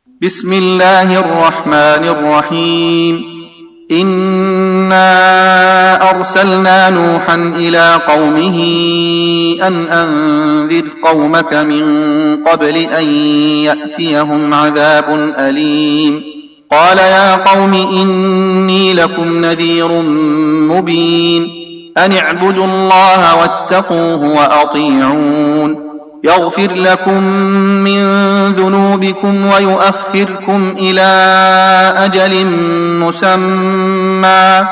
بسم الله الرحمن الرحيم. إنا أرسلنا نوحا إلى قومه أن أنذر قومك من قبل أن يأتيهم عذاب أليم. قال يا قوم إني لكم نذير مبين. أن اعبدوا الله واتقوه وأطيعون. يغفر لكم من ذنوبكم ويؤخركم إلى أجل مسمى.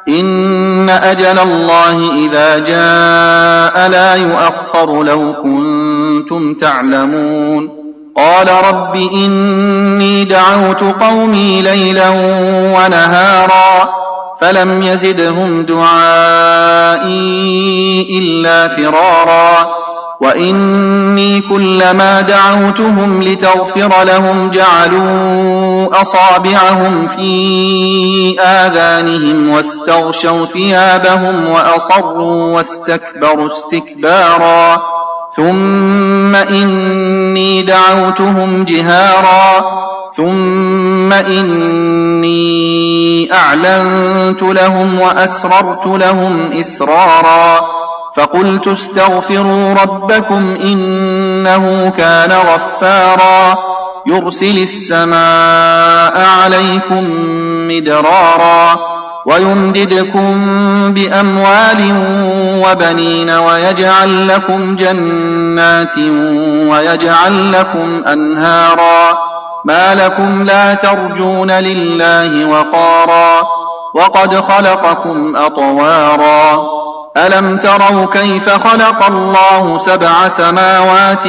إن أجل الله إذا جاء لا يؤخر لو كنتم تعلمون. قال رب إني دعوت قومي ليلا ونهارا فلم يزدهم دعائي إلا فرارا. وإني كلما دعوتهم لتغفر لهم جعلوا أصابعهم في آذانهم واستغشوا ثيابهم وأصروا واستكبروا استكبارا. ثم إني دعوتهم جهارا ثم إني أعلنت لهم وأسررت لهم إسرارا. فقلت استغفروا ربكم إنه كان غفارا يرسل السماء عليكم مدرارا ويمددكم بأموال وبنين ويجعل لكم جنات ويجعل لكم أنهارا. ما لكم لا ترجون لله وقارا وقد خلقكم أطوارا. ألم تروا كيف خلق الله 7 سماوات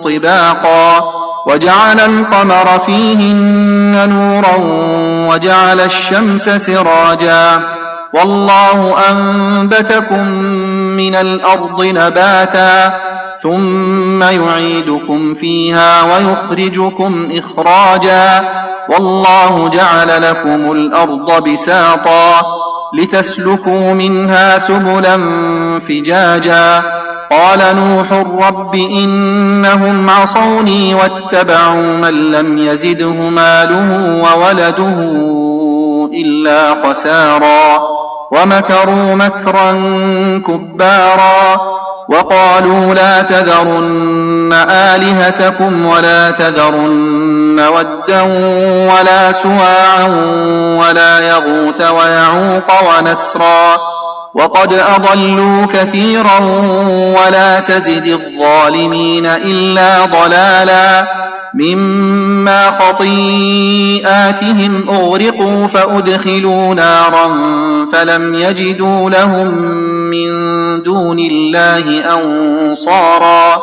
طباقا وجعل القمر فيهن نورا وجعل الشمس سراجا والله أنبتكم من الأرض نباتا ثم يعيدكم فيها ويخرجكم إخراجا والله جعل لكم الأرض بساطا لتسلكوا منها سبلا فجاجا. قال نوح رب إنهم عصوني واتبعوا من لم يزده ماله وولده إلا خسارا ومكروا مكرا كبارا. وقالوا لا تذرن آلهتكم ولا تذرن ودا ولا سواعا ولا يغوث ويعوق ونسرا وقد أضلوا كثيرا ولا تزد الظالمين إلا ضلالا. مما خطيئاتهم أغرقوا فأدخلوا نارا فلم يجدوا لهم من دون الله أنصارا.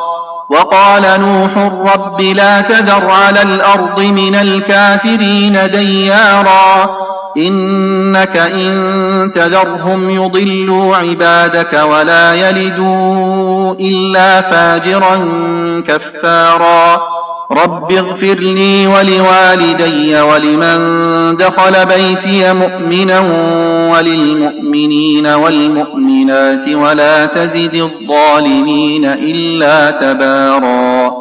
وقال نوح رب لا تذر على الأرض من الكافرين ديارا إنك إن تذرهم يضلوا عبادك ولا يلدوا إلا فاجرا كفارا. رب اغفر لي ولوالدي ولمن دخل بيتي مؤمنا وللمؤمنين والمؤمنات ولا تزد الظالمين إلا تبارا.